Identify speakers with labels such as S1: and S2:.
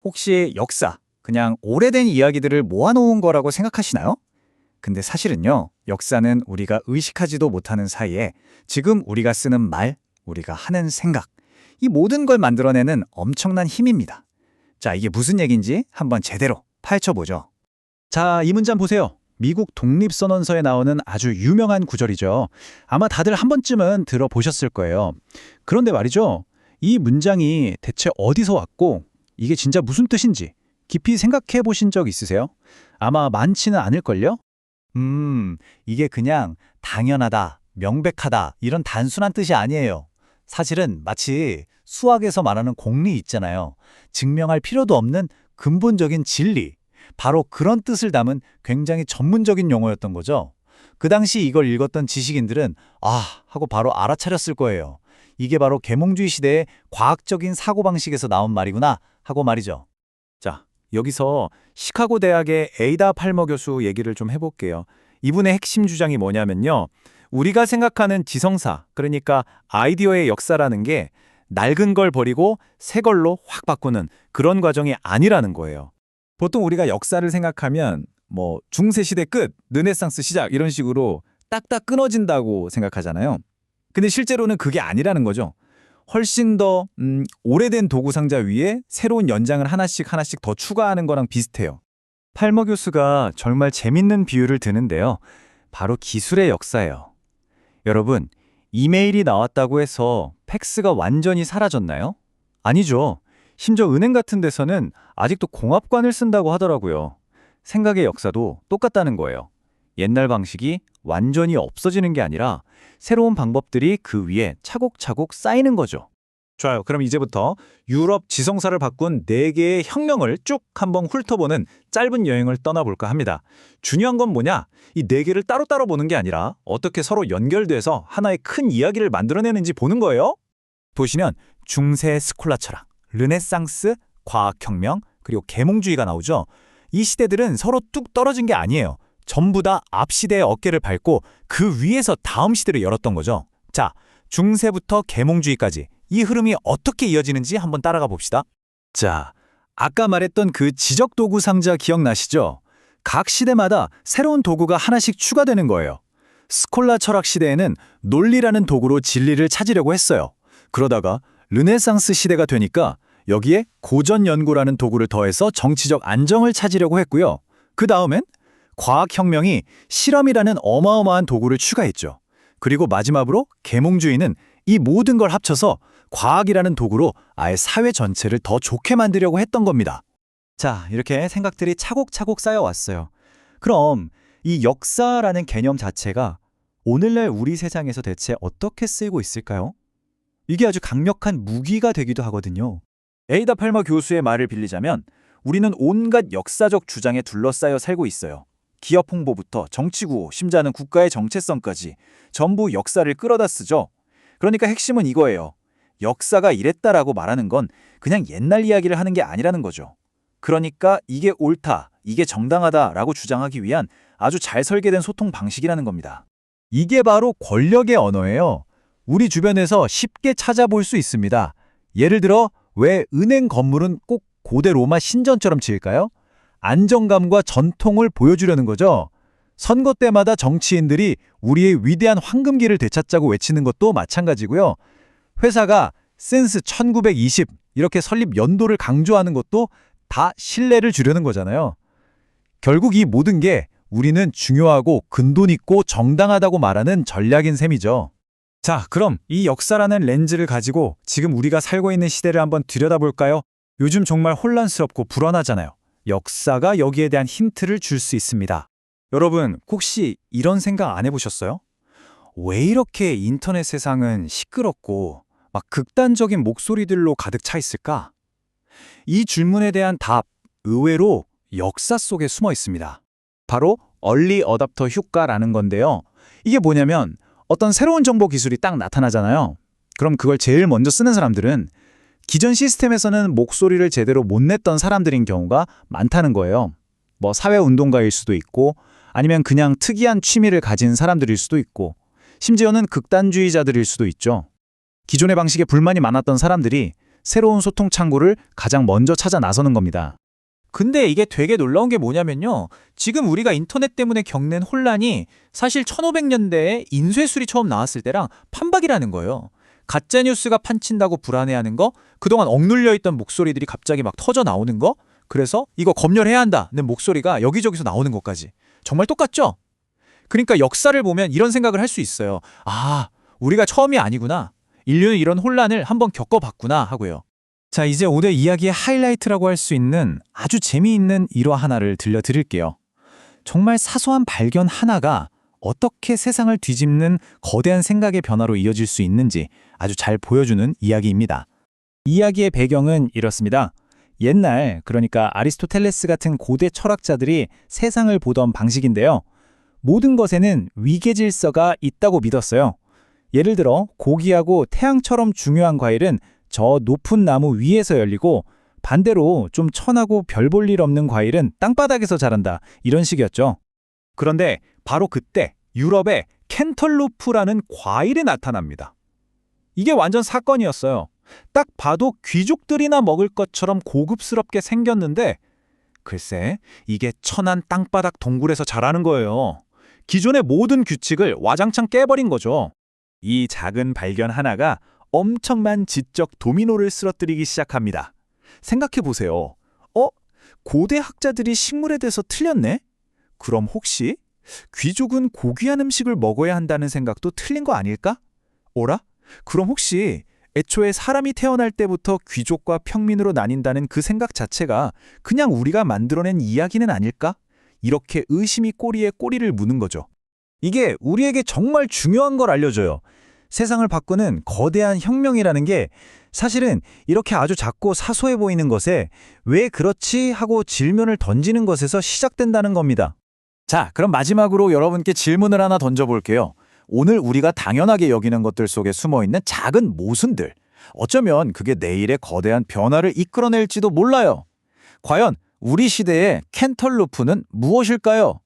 S1: 혹시 역사, 그냥 오래된 이야기들을 모아놓은 거라고 생각하시나요? 근데 사실은요, 역사는 우리가 의식하지도 못하는 사이에 지금 우리가 쓰는 말, 우리가 하는 생각, 이 모든 걸 만들어내는 엄청난 힘입니다. 자, 이게 무슨 얘기인지 한번 제대로 파헤쳐보죠.
S2: 자, 이 문장 보세요. 미국 독립선언서에 나오는 아주 유명한 구절이죠. 아마 다들 한 번쯤은 들어보셨을 거예요. 그런데 말이죠. 이 문장이 대체 어디서 왔고 이게 진짜 무슨 뜻인지 깊이 생각해 보신 적 있으세요? 아마 많지는 않을걸요?
S1: 이게 그냥 당연하다, 명백하다, 이런 단순한 뜻이 아니에요. 사실은 마치 수학에서 말하는 공리 있잖아요. 증명할 필요도 없는 근본적인 진리. 바로 그런 뜻을 담은 굉장히 전문적인 용어였던 거죠. 그 당시 이걸 읽었던 지식인들은 아, 하고 바로 알아차렸을 거예요. 이게 바로 계몽주의 시대의 과학적인 사고방식에서 나온 말이구나 하고 말이죠.
S3: 자, 여기서 시카고 대학의 에이다 팔머 교수 얘기를 좀 해볼게요. 이분의 핵심 주장이 뭐냐면요. 우리가 생각하는 지성사, 그러니까 아이디어의 역사라는 게 낡은 걸 버리고 새 걸로 확 바꾸는 그런 과정이 아니라는 거예요. 보통 우리가 역사를 생각하면 중세 시대 끝, 르네상스 시작 이런 식으로 딱딱 끊어진다고 생각하잖아요. 근데 실제로는 그게 아니라는 거죠. 훨씬 더 오래된 도구 상자 위에 새로운 연장을 하나씩 더 추가하는 거랑 비슷해요. 팔머 교수가 정말 재밌는 비유를 드는데요. 바로 기술의 역사예요. 여러분, 이메일이 나왔다고 해서 팩스가 완전히 사라졌나요? 아니죠. 심지어 은행 같은 데서는 아직도 공합관을 쓴다고 하더라고요. 생각의 역사도 똑같다는 거예요. 옛날 방식이 완전히 없어지는 게 아니라 새로운 방법들이 그 위에 차곡차곡 쌓이는 거죠. 좋아요. 그럼 이제부터 유럽 지성사를 바꾼 4개의 혁명을 쭉 한번 훑어보는 짧은 여행을 떠나볼까 합니다. 중요한 건 뭐냐? 이 4개를 따로따로 보는 게 아니라 어떻게 서로 연결돼서 하나의 큰 이야기를 만들어내는지 보는 거예요. 보시면 중세 스콜라 철학, 르네상스, 과학혁명, 그리고 계몽주의가 나오죠. 이 시대들은 서로 뚝 떨어진 게 아니에요. 전부 다 앞 시대의 어깨를 밟고 그 위에서 다음 시대를 열었던 거죠. 자, 중세부터 계몽주의까지 이 흐름이 어떻게 이어지는지 한번 따라가 봅시다. 자, 아까 말했던 그 지적 도구 상자 기억나시죠? 각 시대마다 새로운 도구가 하나씩 추가되는 거예요. 스콜라 철학 시대에는 논리라는 도구로 진리를 찾으려고 했어요. 그러다가 르네상스 시대가 되니까 여기에 고전 연구라는 도구를 더해서 정치적 안정을 찾으려고 했고요. 그 다음엔 과학혁명이 실험이라는 어마어마한 도구를 추가했죠. 그리고 마지막으로 계몽주의는 이 모든 걸 합쳐서 과학이라는 도구로 아예 사회 전체를 더 좋게 만들려고 했던 겁니다.
S1: 자, 이렇게 생각들이 차곡차곡 쌓여왔어요. 그럼 이 역사라는 개념 자체가 오늘날 우리 세상에서 대체 어떻게 쓰이고 있을까요? 이게 아주 강력한 무기가 되기도 하거든요.
S3: 에이다 팔머 교수의 말을 빌리자면 우리는 온갖 역사적 주장에 둘러싸여 살고 있어요. 기업 홍보부터 정치 구호, 심지어는 국가의 정체성까지 전부 역사를 끌어다 쓰죠. 그러니까 핵심은 이거예요. 역사가 이랬다라고 말하는 건 그냥 옛날 이야기를 하는 게 아니라는 거죠. 그러니까 이게 옳다, 이게 정당하다라고 주장하기 위한 아주 잘 설계된 소통 방식이라는 겁니다.
S2: 이게 바로 권력의 언어예요. 우리 주변에서 쉽게 찾아볼 수 있습니다. 예를 들어 왜 은행 건물은 꼭 고대 로마 신전처럼 지을까요? 안정감과 전통을 보여주려는 거죠. 선거 때마다 정치인들이 우리의 위대한 황금기를 되찾자고 외치는 것도 마찬가지고요. 회사가 신스 1920 이렇게 설립 연도를 강조하는 것도 다 신뢰를 주려는 거잖아요. 결국 이 모든 게 우리는 중요하고 근본 있고 정당하다고 말하는 전략인 셈이죠.
S3: 자, 그럼 이 역사라는 렌즈를 가지고 지금 우리가 살고 있는 시대를 한번 들여다볼까요? 요즘 정말 혼란스럽고 불안하잖아요. 역사가 여기에 대한 힌트를 줄 수 있습니다. 여러분, 혹시 이런 생각 안 해보셨어요? 왜 이렇게 인터넷 세상은 시끄럽고 막 극단적인 목소리들로 가득 차 있을까? 이 질문에 대한 답, 의외로 역사 속에 숨어 있습니다. 바로 얼리 어답터 효과라는 건데요. 이게 뭐냐면 어떤 새로운 정보 기술이 딱 나타나잖아요. 그럼 그걸 제일 먼저 쓰는 사람들은 기존 시스템에서는 목소리를 제대로 못 냈던 사람들인 경우가 많다는 거예요. 사회운동가일 수도 있고 아니면 그냥 특이한 취미를 가진 사람들일 수도 있고 심지어는 극단주의자들일 수도 있죠. 기존의 방식에 불만이 많았던 사람들이
S2: 새로운 소통 창구를 가장 먼저 찾아 나서는 겁니다.
S4: 근데 이게 되게 놀라운 게 뭐냐면요. 지금 우리가 인터넷 때문에 겪는 혼란이 사실 1500년대에 인쇄술이 처음 나왔을 때랑 판박이라는 거예요. 가짜뉴스가 판친다고 불안해하는 거, 그동안 억눌려 있던 목소리들이 갑자기 막 터져 나오는 거, 그래서 이거 검열해야 한다는 목소리가 여기저기서 나오는 것까지. 정말 똑같죠? 그러니까 역사를 보면 이런 생각을 할 수 있어요. 아, 우리가 처음이 아니구나. 인류는 이런 혼란을 한번 겪어봤구나 하고요.
S2: 자, 이제 오늘 이야기의 하이라이트라고 할 수 있는 아주 재미있는 일화 하나를 들려드릴게요. 정말 사소한 발견 하나가 어떻게 세상을 뒤집는 거대한 생각의 변화로 이어질 수 있는지 아주 잘 보여주는 이야기입니다. 이야기의 배경은 이렇습니다. 옛날, 그러니까 아리스토텔레스 같은 고대 철학자들이 세상을 보던 방식인데요. 모든 것에는 위계 질서가 있다고 믿었어요. 예를 들어 고기하고 태양처럼 중요한 과일은 저 높은 나무 위에서 열리고 반대로 좀 천하고 별 볼 일 없는 과일은 땅바닥에서 자란다. 이런 식이었죠.
S3: 그런데 바로 그때 유럽에 캔털루프라는 과일이 나타납니다. 이게 완전 사건이었어요. 딱 봐도 귀족들이나 먹을 것처럼 고급스럽게 생겼는데 글쎄 이게 천안 땅바닥 동굴에서 자라는 거예요. 기존의 모든 규칙을 와장창 깨버린 거죠. 이 작은 발견 하나가 엄청난 지적 도미노를 쓰러뜨리기 시작합니다. 생각해보세요. 고대 학자들이 식물에 대해서 틀렸네? 그럼 혹시 귀족은 고귀한 음식을 먹어야 한다는 생각도 틀린 거 아닐까? 어라? 그럼 혹시 애초에 사람이 태어날 때부터 귀족과 평민으로 나뉜다는 그 생각 자체가 그냥 우리가 만들어낸 이야기는 아닐까? 이렇게 의심이 꼬리에 꼬리를 무는 거죠.
S2: 이게 우리에게 정말 중요한 걸 알려줘요. 세상을 바꾸는 거대한 혁명이라는 게 사실은 이렇게 아주 작고 사소해 보이는 것에 왜 그렇지 하고 질문을 던지는 것에서 시작된다는 겁니다.
S3: 자, 그럼 마지막으로 여러분께 질문을 하나 던져볼게요. 오늘 우리가 당연하게 여기는 것들 속에 숨어있는 작은 모순들. 어쩌면 그게 내일의 거대한 변화를 이끌어낼지도 몰라요. 과연 우리 시대의 캔털루프는 무엇일까요?